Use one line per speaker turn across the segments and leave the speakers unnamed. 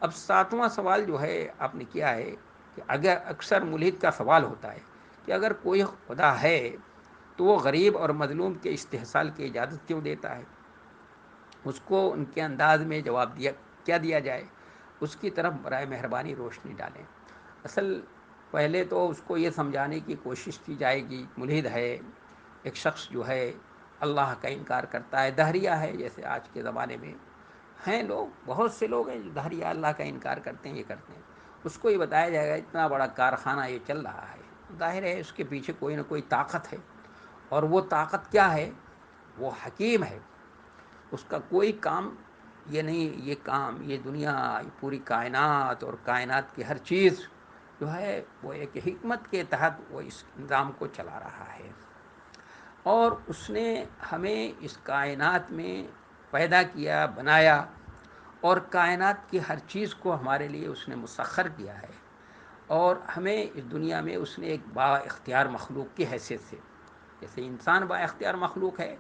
اب ساتواں سوال جو ہے آپ نے کیا ہے کہ اگر اکثر ملحد کا سوال ہوتا ہے کہ اگر کوئی خدا ہے تو وہ غریب اور مظلوم کے استحصال کی اجازت کیوں دیتا ہے؟ اس کو ان کے انداز میں جواب کیا دیا جائے؟ اس کی طرف برائے مہربانی روشنی ڈالیں۔ اصل پہلے تو اس کو یہ سمجھانے کی کوشش کی جائے گی ملحد ہے ایک شخص جو ہے اللہ کا انکار کرتا ہے، دہریہ ہے، جیسے آج کے زمانے میں ہیں لوگ، بہت سے لوگ ہیں جو دہریہ اللہ کا انکار کرتے ہیں، یہ کرتے ہیں۔ اس کو یہ بتایا جائے گا اتنا بڑا کارخانہ یہ چل رہا ہے، ظاہر ہے اس کے پیچھے کوئی نہ کوئی طاقت ہے، اور وہ طاقت کیا ہے؟ وہ حکیم ہے۔ اس کا کوئی کام یہ نہیں، یہ کام، یہ دنیا، یہ پوری کائنات اور کائنات کی ہر چیز جو ہے وہ ایک حکمت کے تحت وہ اس نظام کو چلا رہا ہے، اور اس نے ہمیں اس کائنات میں پیدا کیا، بنایا، اور کائنات کی ہر چیز کو ہمارے لیے اس نے مسخر کیا ہے، اور ہمیں اس دنیا میں اس نے ایک با اختیار مخلوق کی حیثیت سے، جیسے انسان با اختیار مخلوق ہے،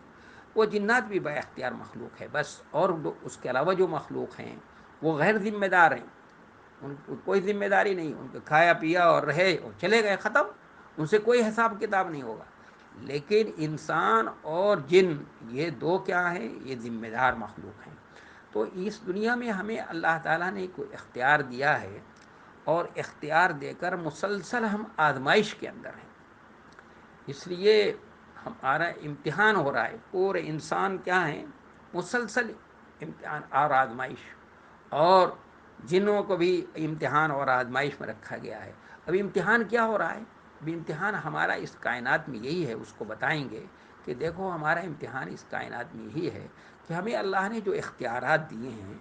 وہ جنات بھی با اختیار مخلوق ہے بس، اور اس کے علاوہ جو مخلوق ہیں وہ غیر ذمہ دار ہیں، ان کو کوئی ذمہ داری نہیں، ان کو کھایا پیا اور رہے اور چلے گئے، ختم، ان سے کوئی حساب کتاب نہیں ہوگا۔ لیکن انسان اور جن، یہ دو کیا ہیں؟ یہ ذمہ دار مخلوق ہیں۔ تو اس دنیا میں ہمیں اللہ تعالیٰ نے کوئی اختیار دیا ہے، اور اختیار دے کر مسلسل ہم آزمائش کے اندر ہیں، اس لیے ہمارا امتحان ہو رہا ہے، پورے انسان کیا ہیں؟ مسلسل امتحان اور آزمائش، اور جنوں کو بھی امتحان اور آزمائش میں رکھا گیا ہے۔ اب امتحان کیا ہو رہا ہے؟ اب امتحان ہمارا اس کائنات میں یہی ہے، اس کو بتائیں گے کہ دیکھو ہمارا امتحان اس کائنات میں یہی ہے کہ ہمیں اللہ نے جو اختیارات دیے ہیں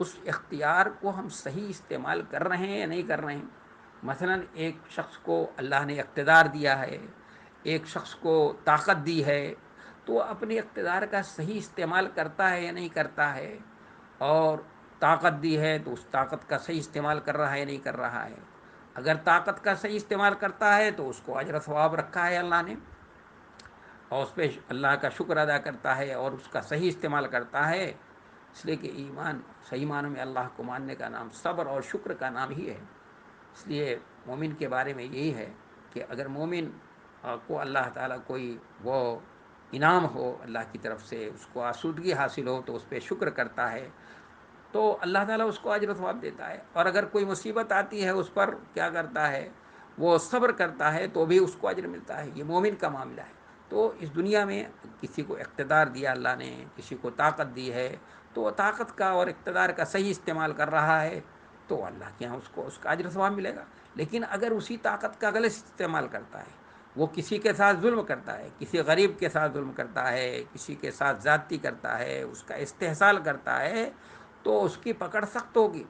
اس اختیار کو ہم صحیح استعمال کر رہے ہیں یا نہیں کر رہے ہیں۔ مثلا ایک شخص کو اللہ نے اقتدار دیا ہے، ایک شخص کو طاقت دی ہے، تو وہ اپنے اقتدار کا صحیح استعمال کرتا ہے یا نہیں کرتا ہے، اور طاقت دی ہے تو اس طاقت کا صحیح استعمال کر رہا ہے یا نہیں کر رہا ہے۔ اگر طاقت کا صحیح استعمال کرتا ہے تو اس کو اجر و ثواب رکھا ہے اللہ نے، اور اس پہ اللہ کا شکر ادا کرتا ہے اور اس کا صحیح استعمال کرتا ہے، اس لیے کہ ایمان صحیح معنوں میں اللہ کو ماننے کا نام صبر اور شکر کا نام ہی ہے۔ اس لیے مومن کے بارے میں یہی ہے کہ اگر مومن کو اللہ تعالیٰ کوئی وہ انعام ہو اللہ کی طرف سے، اس کو آسودگی حاصل ہو تو اس پہ شکر کرتا ہے، تو اللہ تعالیٰ اس کو اجر و ثواب دیتا ہے، اور اگر کوئی مصیبت آتی ہے اس پر کیا کرتا ہے؟ وہ صبر کرتا ہے تو بھی اس کو اجر ملتا ہے۔ یہ مومن کا معاملہ ہے۔ تو اس دنیا میں کسی کو اقتدار دیا اللہ نے، کسی کو طاقت دی ہے، تو وہ طاقت کا اور اقتدار کا صحیح استعمال کر رہا ہے تو اللہ کے یہاں اس کا اجر و ثواب ملے گا۔ لیکن اگر اسی طاقت کا غلط استعمال کرتا ہے، وہ کسی کے ساتھ ظلم کرتا ہے، کسی غریب کے ساتھ ظلم کرتا ہے، کسی کے ساتھ زیادتی کرتا ہے، اس کا استحصال کرتا ہے، تو اس کی پکڑ سخت ہوگی۔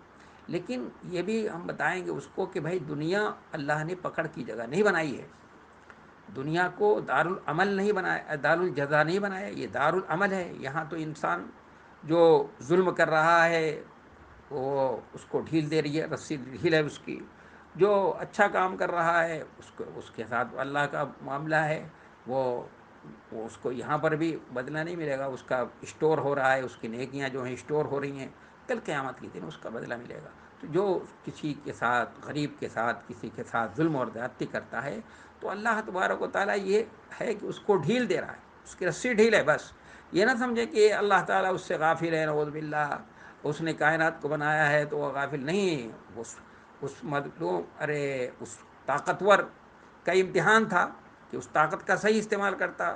لیکن یہ بھی ہم بتائیں گے اس کو کہ بھائی دنیا اللہ نے پکڑ کی جگہ نہیں بنائی ہے، دنیا کو دارالعمل نہیں بنایا، دارالجزا نہیں بنایا، یہ دارالعمل ہے۔ یہاں تو انسان جو ظلم کر رہا ہے وہ اس کو ڈھیل دے رہی ہے، رسی ڈھیل ہے اس کی، جو اچھا کام کر رہا ہے اس کے ساتھ اللہ کا معاملہ ہے، وہ اس کو یہاں پر بھی بدلہ نہیں ملے گا، اس کا اسٹور ہو رہا ہے، اس کی نیکیاں جو ہیں اسٹور ہو رہی ہیں، کل قیامت کے دن اس کا بدلہ ملے گا۔ تو جو کسی کے ساتھ، غریب کے ساتھ، کسی کے ساتھ ظلم اور زیادتی کرتا ہے تو اللہ تبارک و تعالیٰ یہ ہے کہ اس کو ڈھیل دے رہا ہے، اس کی رسی ڈھیل ہے بس۔ یہ نہ سمجھے کہ اللہ تعالیٰ اس سے غافل ہے، نعوذ باللہ، اس نے کائنات کو بنایا ہے تو وہ غافل نہیں۔ اس مظلوم، اس طاقتور کا امتحان تھا کہ اس طاقت کا صحیح استعمال کرتا،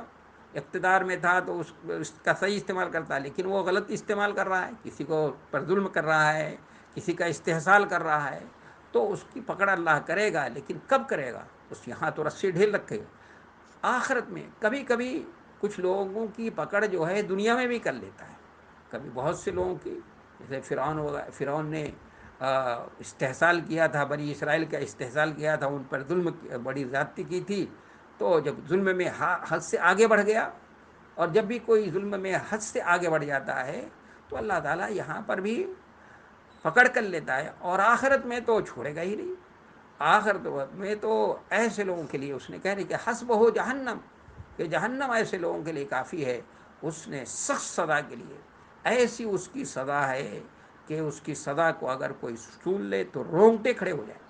اقتدار میں تھا تو اس کا صحیح استعمال کرتا، لیکن وہ غلط استعمال کر رہا ہے، کسی کو پر ظلم کر رہا ہے، کسی کا استحصال کر رہا ہے، تو اس کی پکڑ اللہ کرے گا، لیکن کب کرے گا؟ اس یہاں تو رسی ڈھیل رکھے گا، آخرت میں کبھی کبھی کچھ لوگوں کی پکڑ جو ہے دنیا میں بھی کر لیتا ہے، کبھی بہت سے لوگوں کی، جیسے فرعون نے استحصال کیا تھا، بنی اسرائیل کا استحصال کیا تھا، ان پر ظلم بڑی زیادتی کی تھی، تو جب ظلم میں حد سے آگے بڑھ گیا، اور جب بھی کوئی ظلم میں حد سے آگے بڑھ جاتا ہے تو اللہ تعالیٰ یہاں پر بھی پکڑ کر لیتا ہے، اور آخرت میں تو چھوڑے گا ہی نہیں۔ آخرت میں تو ایسے لوگوں کے لیے اس نے کہہ رہی کہ حسب ہو جہنم، کہ جہنم ایسے لوگوں کے لیے کافی ہے، اس نے سخت سزا کے لیے ایسی اس کی سزا ہے کہ اس کی سزا کو اگر کوئی سن لے تو رونگٹے کھڑے ہو جائیں۔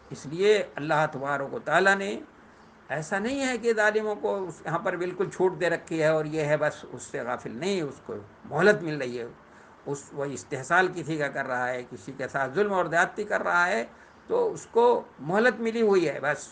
اس لیے اللہ تبارک و تعالیٰ نے ایسا نہیں ہے کہ ظالموں کو یہاں پر بالکل چھوٹ دے رکھی ہے اور یہ ہے بس اس سے غافل نہیں، اس کو مہلت مل رہی ہے۔ وہ استحصال کسی کا کر رہا ہے، کسی کے ساتھ ظلم اور زیادتی کر رہا ہے تو اس کو مہلت ملی ہوئی ہے بس۔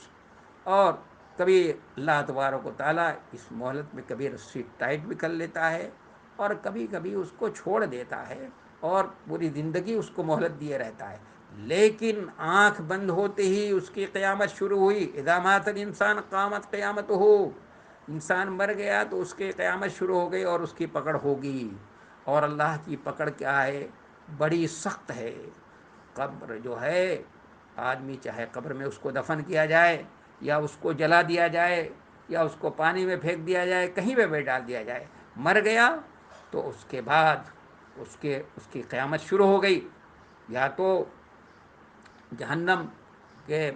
اور کبھی اللہ تبارک و تعالیٰ اس مہلت میں کبھی رسی ٹائٹ بھی کر لیتا ہے اور کبھی کبھی اس کو چھوڑ دیتا ہے اور پوری زندگی اس کو مہلت دیے رہتا ہے۔ لیکن آنکھ بند ہوتے ہی اس کی قیامت شروع ہوئی۔ اذا مات الانسان قامت قیامت ہو، انسان مر گیا تو اس کی قیامت شروع ہو گئی اور اس کی پکڑ ہوگی۔ اور اللہ کی پکڑ کیا ہے؟ بڑی سخت ہے۔ قبر جو ہے، آدمی چاہے قبر میں اس کو دفن کیا جائے یا اس کو جلا دیا جائے یا اس کو پانی میں پھینک دیا جائے، کہیں پہ بھی ڈال دیا جائے، مر گیا تو اس کے بعد اس کی قیامت شروع ہو گئی۔ یا تو جہنم کے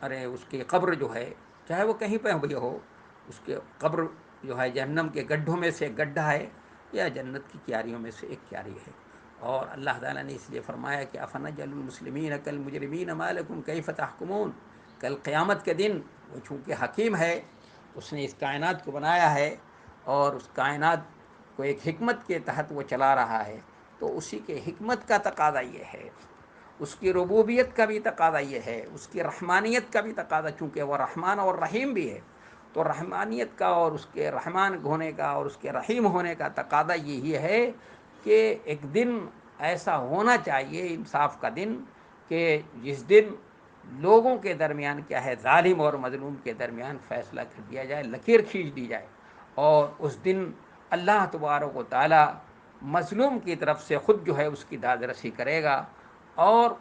ارے اس کی قبر جو ہے، چاہے وہ کہیں پہ بھی ہو، اس کے قبر جو ہے جہنم کے گڈھوں میں سے ایک گڈھا ہے یا جنت کی کیاریوں میں سے ایک کیاری ہے۔ اور اللہ تعالیٰ نے اس لیے فرمایا کہ افنجعل المسلمین کالمجرمین ما لکم کیف تحکمون۔ کل قیامت کے دن وہ چونکہ حکیم ہے، اس نے اس کائنات کو بنایا ہے اور اس کائنات کو ایک حکمت کے تحت وہ چلا رہا ہے، تو اسی کے حکمت کا تقاضا یہ ہے، اس کی ربوبیت کا بھی تقاضا یہ ہے، اس کی رحمانیت کا بھی تقاضا، چونکہ وہ رحمان اور رحیم بھی ہے، تو رحمانیت کا اور اس کے رحمان ہونے کا اور اس کے رحیم ہونے کا تقاضا یہی ہے کہ ایک دن ایسا ہونا چاہیے، انصاف کا دن، کہ جس دن لوگوں کے درمیان کیا ہے، ظالم اور مظلوم کے درمیان فیصلہ کر دیا جائے، لکیر کھینچ دی جائے۔ اور اس دن اللہ تبارک و تعالی مظلوم کی طرف سے خود جو ہے اس کی داد رسی کرے گا اور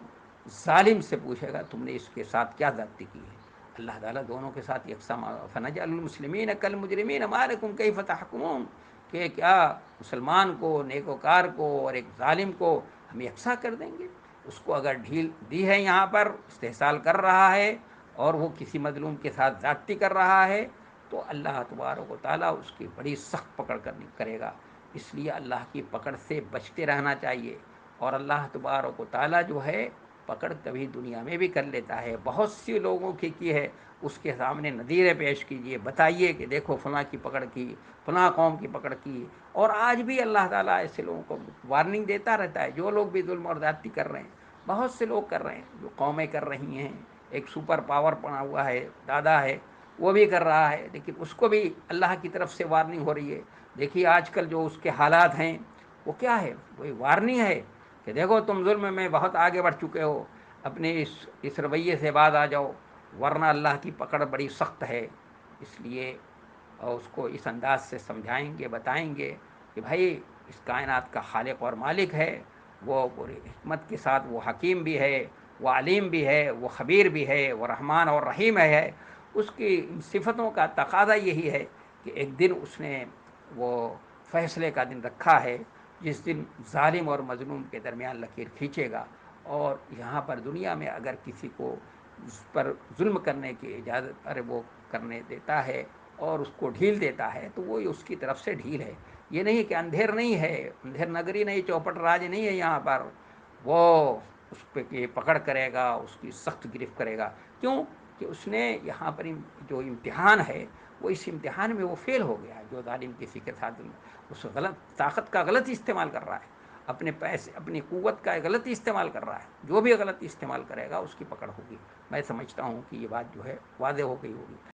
ظالم سے پوچھے گا تم نے اس کے ساتھ کیا زیادتی کی ہے۔ اللہ تعالیٰ دونوں کے ساتھ یکساں فنجعل المسلمین کالمجرمین ما لکم کیف تحکمون، کہ کیا مسلمان کو، نیکوکار کو اور ایک ظالم کو ہم یکساں کر دیں گے؟ اس کو اگر ڈھیل دی ہے، یہاں پر استحصال کر رہا ہے اور وہ کسی مظلوم کے ساتھ زیادتی کر رہا ہے، تو اللہ تبارک و تعالیٰ اس کی بڑی سخت پکڑ کرے گا۔ اس لیے اللہ کی پکڑ سے بچتے رہنا چاہیے۔ اور اللہ تبارک و تعالیٰ جو ہے پکڑ کبھی دنیا میں بھی کر لیتا ہے، بہت سی لوگوں کی ہے، اس کے سامنے نظیریں پیش کیجئے، بتائیے کہ دیکھو فلاں کی پکڑ کی، فلاں قوم کی پکڑ کی۔ اور آج بھی اللہ تعالیٰ ایسے لوگوں کو وارننگ دیتا رہتا ہے، جو لوگ بھی ظلم اور زیادتی کر رہے ہیں، بہت سے لوگ کر رہے ہیں، جو قومیں کر رہی ہیں، ایک سپر پاور پڑا ہوا ہے، دادا ہے، وہ بھی کر رہا ہے، لیکن اس کو بھی اللہ کی طرف سے وارننگ ہو رہی ہے۔ دیکھیے آج کل جو اس کے حالات ہیں وہ کیا ہے، وہی وارننگ ہے کہ دیکھو تم ظلم میں بہت آگے بڑھ چکے ہو، اپنے اس رویے سے باز آ جاؤ، ورنہ اللہ کی پکڑ بڑی سخت ہے۔ اس لیے اور اس کو اس انداز سے سمجھائیں گے، بتائیں گے کہ بھائی اس کائنات کا خالق اور مالک ہے، وہ پوری حکمت کے ساتھ، وہ حکیم بھی ہے، وہ علیم بھی ہے، وہ خبیر بھی ہے، وہ رحمان اور رحیم ہے۔ اس کی ان صفتوں کا تقاضا یہی ہے کہ ایک دن اس نے وہ فیصلے کا دن رکھا ہے، جس دن ظالم اور مظلوم کے درمیان لکیر کھینچے گا۔ اور یہاں پر دنیا میں اگر کسی کو اس پر ظلم کرنے کی اجازت وہ کرنے دیتا ہے اور اس کو ڈھیل دیتا ہے تو وہ اس کی طرف سے ڈھیل ہے۔ یہ نہیں کہ اندھیر نہیں ہے، اندھیر نگری نہیں، چوپٹ راج نہیں ہے یہاں پر، وہ اس پہ پکڑ کرے گا، اس کی سخت گرفت کرے گا۔ کیوں کہ اس نے یہاں پر جو امتحان ہے، وہ اس امتحان میں وہ فیل ہو گیا ہے۔ جو ظالم کسی کے ساتھ اس غلط طاقت کا غلط استعمال کر رہا ہے، اپنے پیسے، اپنی قوت کا غلط استعمال کر رہا ہے، جو بھی غلط استعمال کرے گا اس کی پکڑ ہوگی۔ میں سمجھتا ہوں کہ یہ بات جو ہے واضح ہو گئی ہوگی۔